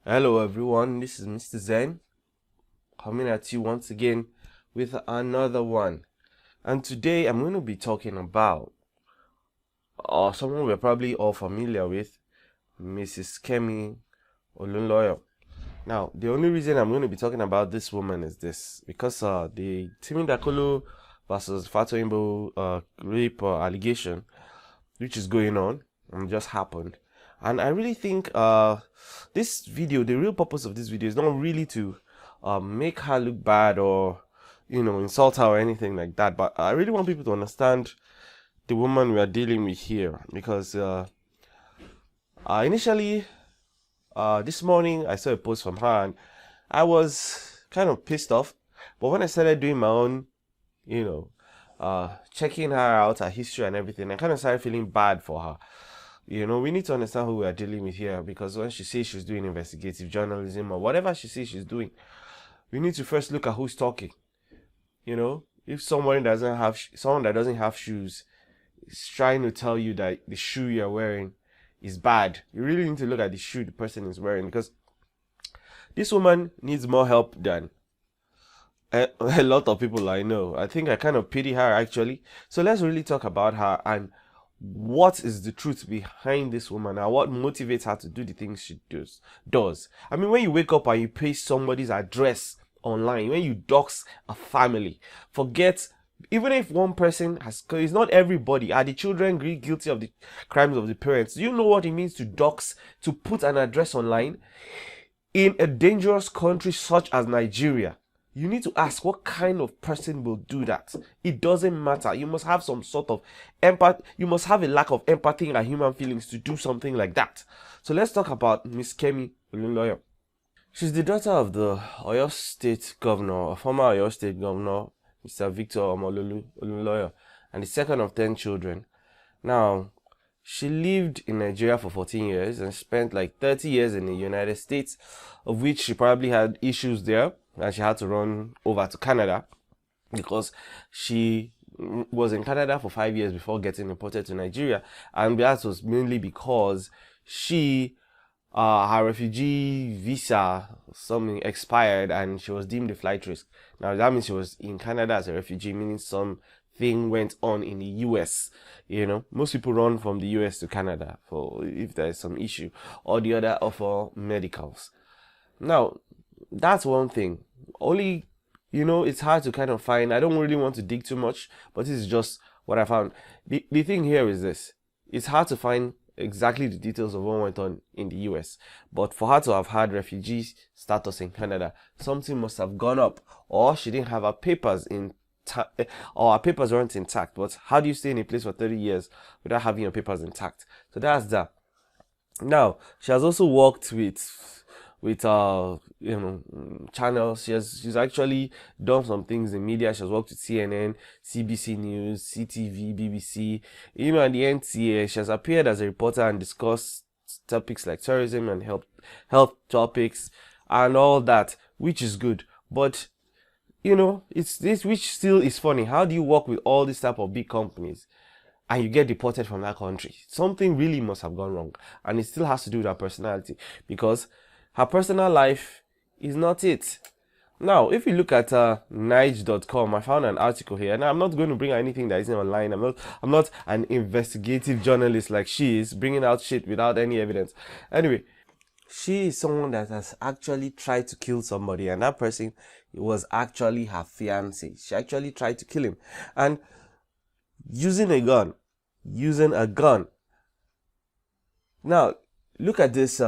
Hello everyone, this is Mr. Zen coming at you once again with another one. And today I'm going to be talking about someone we're probably all familiar with, Mrs. Kemi Olunloyo. Now, the only reason I'm going to be talking about this woman is this because the Timi Dakolo versus Fatoyinbo rape allegation, which is going on and just happened. And I really think this video, the real purpose of this video is not really to make her look bad or, insult her or anything like that. But I really want people to understand the woman we are dealing with here. Because initially, this morning, I saw a post from her and I was kind of pissed off. But when I started doing my own, checking her out, her history and everything, I kind of started feeling bad for her. We need to understand who we are dealing with here, because when she says she's doing investigative journalism or whatever she says she's doing, we need to first look at who's talking. If someone that doesn't have shoes is trying to tell you that the shoe you're wearing is bad, you really need to look at the shoe the person is wearing, because this woman needs more help than a lot of people I know. I think I kind of pity her actually. So let's really talk about her and what is the truth behind this woman and what motivates her to do the things she does. I mean, when you wake up and you paste somebody's address online, when you dox a family, forget, even if one person has, because it's not everybody, are the children guilty of the crimes of the parents? Do you know what it means to dox, to put an address online in a dangerous country such as Nigeria? You need to ask, what kind of person will do that? It doesn't matter. You must have some sort of empathy. You must have a lack of empathy and human feelings to do something like that. So let's talk about Miss Kemi Olunloyo. She's the daughter of the Oyo State Governor, former Oyo State Governor, Mr. Victor Olunloyo, and the second of 10 children. Now, she lived in Nigeria for 14 years and spent like 30 years in the United States, of which she probably had issues there, and she had to run over to Canada because she was in Canada for 5 years before getting imported to Nigeria. And that was mainly because her refugee visa something expired and she was deemed a flight risk. Now that means she was in Canada as a refugee, meaning something went on in the US. Most people run from the US to Canada for if there's some issue, or the other offer medicals. Now, that's one thing. Only, it's hard to kind of find. I don't really want to dig too much, but this is just what I found. The thing here is this. It's hard to find exactly the details of what went on in the US. But for her to have had refugee status in Canada, something must have gone up, or she didn't have her papers or her papers weren't intact. But how do you stay in a place for 30 years without having your papers intact? So that's that. Now, she has also worked with channels. She's actually done some things in media. She has worked with CNN, CBC News, CTV, BBC, and the NTA. She has appeared as a reporter and discussed topics like terrorism and health topics and all that, which is good. But it's this which still is funny. How do you work with all these type of big companies and you get deported from that country? Something really must have gone wrong, and it still has to do with her personality, because her personal life is not it. Now, if you look at Nige.com, I found an article here. Now, I'm not going to bring anything that isn't online. I'm not an investigative journalist like she is, bringing out shit without any evidence. Anyway, she is someone that has actually tried to kill somebody, and that person was actually her fiance. She actually tried to kill him, and using a gun. Now, look at this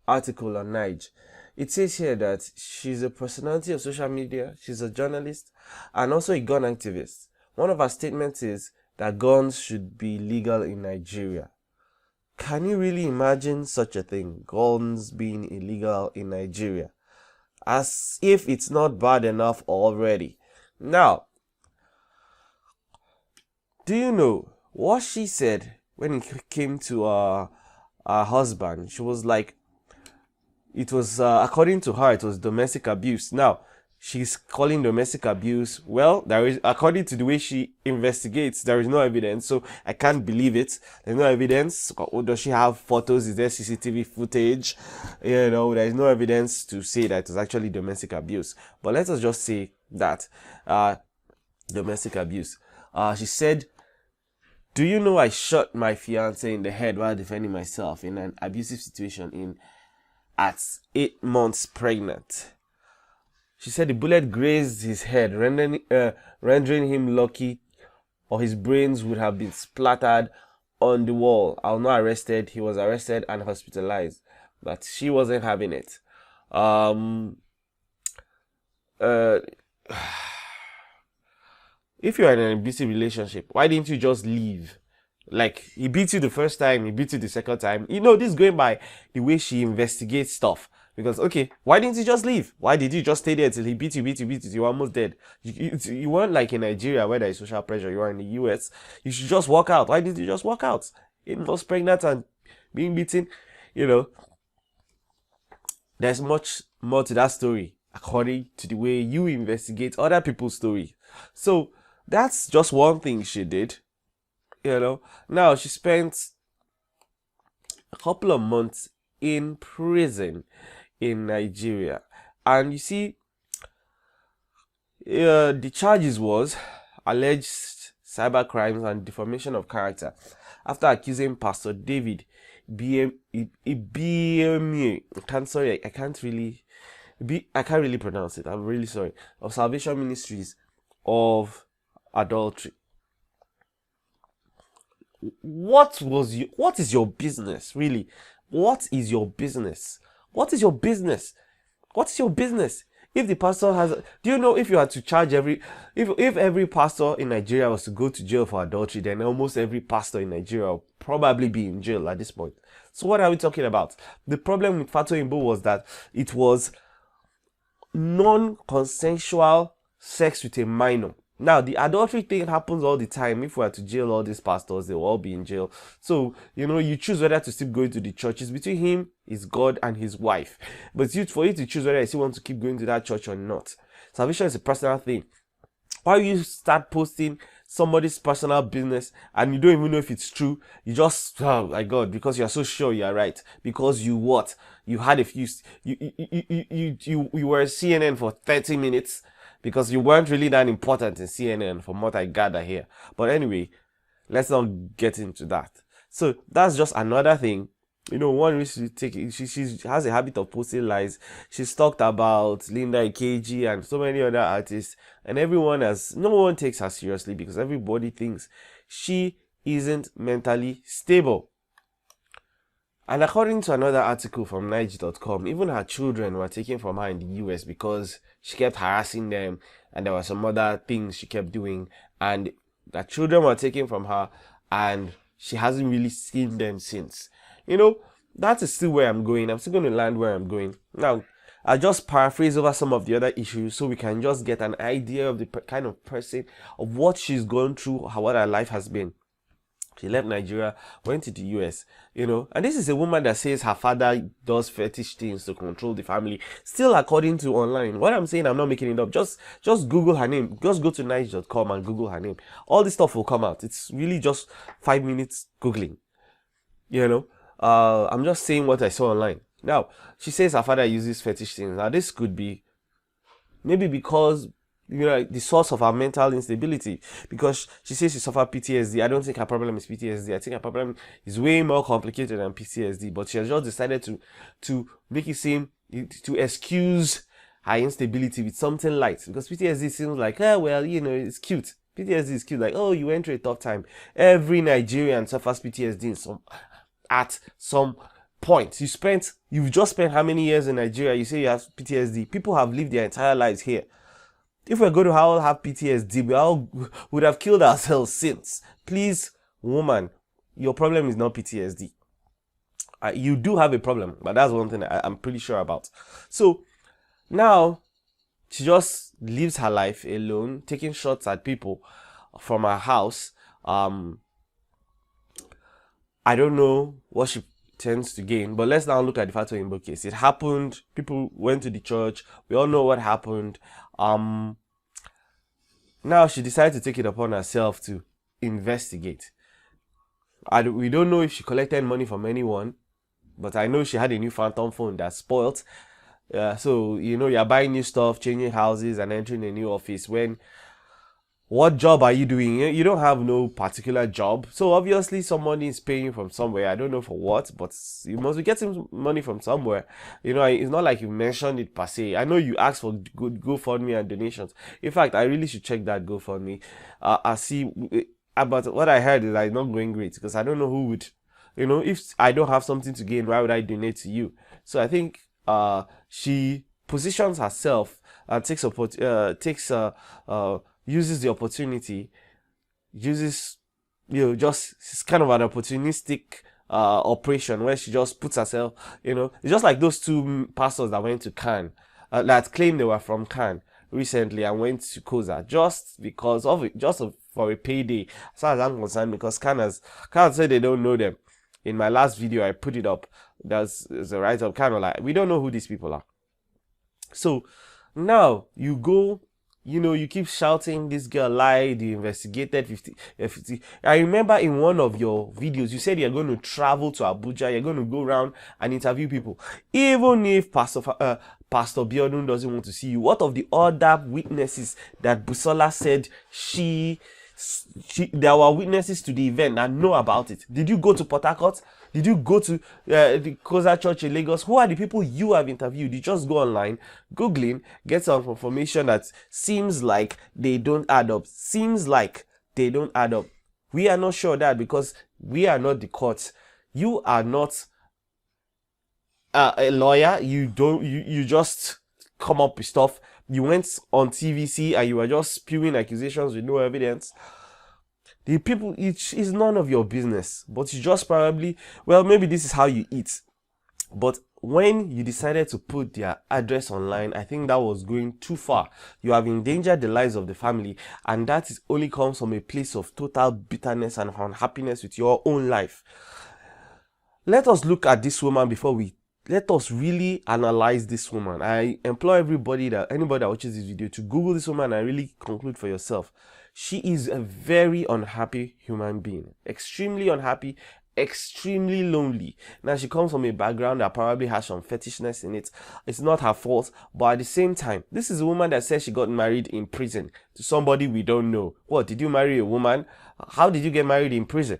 article on Nige. It says here that she's a personality of social media, she's a journalist, and also a gun activist. One of her statements is that guns should be legal in Nigeria. Can you really imagine such a thing? Guns being illegal in Nigeria. As if it's not bad enough already. Now, do you know what she said when it came to her husband? She was like, it was, according to her, it was domestic abuse. Now, she's calling domestic abuse. Well, there is, according to the way she investigates, there is no evidence, so I can't believe it. There's no evidence. Does she have photos? Is there CCTV footage? You know, there is no evidence to say that it was actually domestic abuse. But let us just say that domestic abuse. She said, "Do you know I shot my fiance in the head while defending myself in an abusive situation at 8 months pregnant?" She said the bullet grazed his head, rendering him lucky, or his brains would have been splattered on the wall. I was not arrested. He was arrested and hospitalized, but she wasn't having it. If you're in an abusive relationship, why didn't you just leave? Like, he beat you the first time, he beat you the second time. You know, this is going by the way she investigates stuff. Because, okay, why didn't you just leave? Why did you just stay there till he beat you? You were almost dead. You weren't like in Nigeria where there is social pressure. You are in the US. You should just walk out. Why didn't you just walk out? It was pregnant and being beaten. You know, there's much more to that story according to the way you investigate other people's story. So that's just one thing she did. You know, now she spent a couple of months in prison in Nigeria, and you see, the charges was alleged cyber crimes and defamation of character after accusing Pastor David BME. I can't really pronounce it. I'm really sorry. Of Salvation Ministries of adultery. What is your business, really? What is your business? What is your business? What is your business? If the pastor has, do you know, if you had to charge if every pastor in Nigeria was to go to jail for adultery, then almost every pastor in Nigeria will probably be in jail at this point. So what are we talking about? The problem with Fatu Imbo was that it was non-consensual sex with a minor. Now, the adultery thing happens all the time. If we are to jail all these pastors, they will all be in jail. So, you know, you choose whether to still go to the church. It's between him, his God, and his wife. But for you to choose whether you still want to keep going to that church or not. Salvation is a personal thing. Why you start posting somebody's personal business and you don't even know if it's true? You just, oh my God, because you're so sure you're right. Because you what? You had a few, you were CNN for 30 minutes. Because you weren't really that important in CNN from what I gather here. But anyway, let's not get into that. So that's just another thing. You know, one reason she has a habit of posting lies. She's talked about Linda Ikeji and so many other artists. And no one takes her seriously because everybody thinks she isn't mentally stable. And according to another article from Nige.com, even her children were taken from her in the US because she kept harassing them and there were some other things she kept doing, and the children were taken from her and she hasn't really seen them since. You know, that is still where I'm going. I'm still going to land where I'm going. Now, I'll just paraphrase over some of the other issues so we can just get an idea of the kind of person, of what she's gone through, what her life has been. She left Nigeria, went to the US, you know, and this is a woman that says her father does fetish things to control the family. Still according to online. What I'm saying, I'm not making it up. Just Google her name. Just go to Nige.com and Google her name. All this stuff will come out. It's really just 5 minutes Googling. You know, I'm just saying what I saw online. Now, she says her father uses fetish things. Now, this could be maybe because, you know, the source of her mental instability, because she says she suffered PTSD. I don't think her problem is PTSD. I think her problem is way more complicated than PTSD, but she has just decided to make it seem, to excuse her instability with something light, because PTSD seems like, well, you know, it's cute. PTSD is cute, like, oh, you went through a tough time. Every Nigerian suffers PTSD at some point. You've just spent how many years in Nigeria? You say you have PTSD. People have lived their entire lives here. If we're going to all have PTSD, we all would have killed ourselves since. Please, woman, your problem is not PTSD. You do have a problem, but that's one thing I'm pretty sure about. So now she just lives her life alone, taking shots at people from her house. I don't know what tends to gain. But let's now look at the Fatu Imbo case. It happened. People went to the church. We all know what happened. Now she decided to take it upon herself to investigate. We don't know if she collected money from anyone, but I know she had a new phantom phone that spoiled. So, you're buying new stuff, changing houses, and entering a new office. What job are you doing? You don't have no particular job. So obviously somebody is paying you from somewhere. I don't know for what, but you must be getting money from somewhere. It's not like you mentioned it per se. I know you asked for good GoFundMe and donations. In fact, I really should check that GoFundMe. I see, but what I heard is that it's not going great, because I don't know who would, if I don't have something to gain, why would I donate to you? So I think she positions herself and uses the opportunity, it's kind of an opportunistic operation where she just puts herself, it's just like those two pastors that went to Cannes, that claimed they were from Cannes recently and went to Koza just because of it, for a payday, as far as I'm concerned, because Cannes said they don't know them. In my last video, I put it up. There's a write-up, kind of like, we don't know who these people are. So now you go, you keep shouting, this girl lied, you investigated 50. I remember in one of your videos, you said you're going to travel to Abuja, you're going to go around and interview people. Even if Pastor Biodun doesn't want to see you, what of the other witnesses that Busola said there were witnesses to the event and know about it? Did you go to Port Harcourt? Did you go to the Koza Church in Lagos? Who are the people you have interviewed? You just go online, Googling, get some information that seems like they don't add up. We are not sure of that, because we are not the court. You are not a lawyer. You just come up with stuff. You went on TVC and you were just spewing accusations with no evidence. The people, it is none of your business, but you just probably, maybe this is how you eat. But when you decided to put their address online, I think that was going too far. You have endangered the lives of the family, and that only comes from a place of total bitterness and unhappiness with your own life. Let us look at this woman let us really analyze this woman. I implore anybody that watches this video to Google this woman and really conclude for yourself. She is a very unhappy human being. Extremely unhappy, extremely lonely. Now, she comes from a background that probably has some fetishness in it. It's not her fault, but at the same time, this is a woman that says she got married in prison to somebody we don't know. What, did you marry a woman? How did you get married in prison?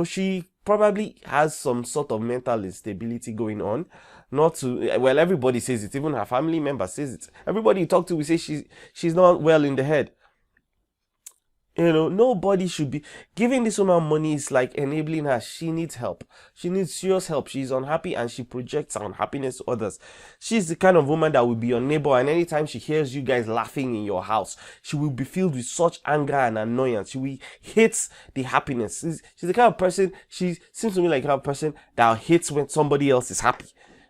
She probably has some sort of mental instability going on. Everybody says it. Even her family member says it. Everybody you talk to will say she's not well in the head. Nobody should be giving this woman money. Is like enabling her. She needs help. She needs serious help. She's unhappy and she projects her unhappiness to others. She's the kind of woman that will be your neighbor, and anytime she hears you guys laughing in your house, she will be filled with such anger and annoyance. She will hate the happiness. She's the kind of person, she seems to me like the kind of person that hates when somebody else is happy.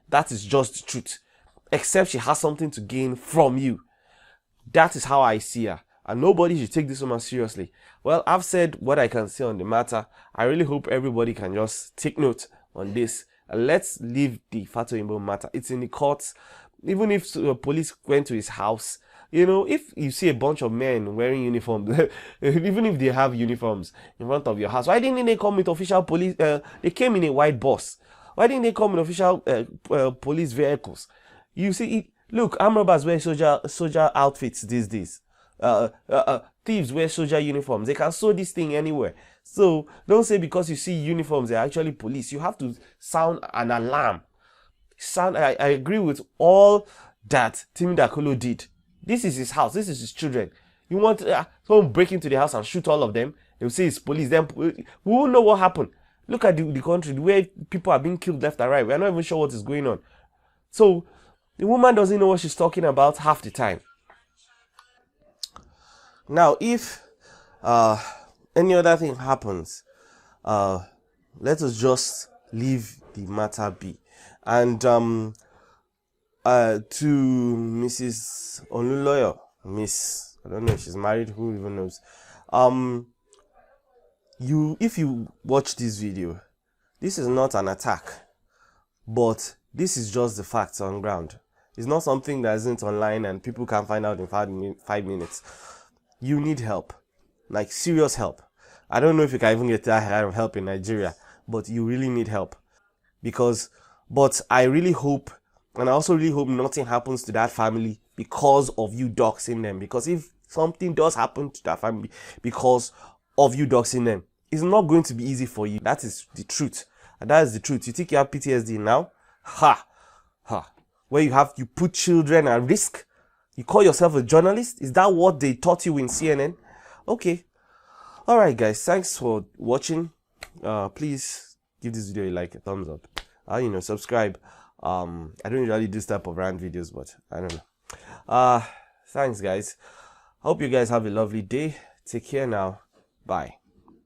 That is just the truth. Except she has something to gain from you. That is how I see her. And nobody should take this woman seriously. Well, I've said what I can say on the matter. I really hope everybody can just take note on this. Let's leave the Fatu Imbo matter. It's in the courts. Even if police went to his house, if you see a bunch of men wearing uniforms, even if they have uniforms in front of your house, why didn't they come with official police? They came in a white bus. Why didn't they come in official police vehicles? You see, look, armed robbers wear soldier outfits these days. Thieves wear soldier uniforms. They can sew this thing anywhere. So don't say because you see uniforms they're actually police. You have to sound an alarm. I agree with all that Timi Dakolo did. This is his house. This is his children. You want someone break into the house and shoot all of them? They'll say it's police. Then we won't know what happened. Look at the country where people are being killed left and right. We're not even sure what is going on. So the woman doesn't know what she's talking about half the time. Now, if any other thing happens, let us just leave the matter be. And to Mrs. Olunloyo, I don't know if she's married, who even knows. If you watch this video, this is not an attack. but this is just the facts on ground. It's not something that isn't online and people can find out in 5 minutes. You need help, like serious help. I don't know if you can even get that kind of help in Nigeria, but you really need help. But I really hope, and I also really hope nothing happens to that family because of you doxing them. Because if something does happen to that family because of you doxing them, it's not going to be easy for you. That is the truth. And that is the truth. You think you have PTSD now? Where you put children at risk? You call yourself a journalist? Is that what they taught you in CNN? Okay. Alright guys, thanks for watching. Please give this video a like, a thumbs up. Subscribe. I don't usually do this type of rant videos, but I don't know. Thanks guys. Hope you guys have a lovely day. Take care now. Bye.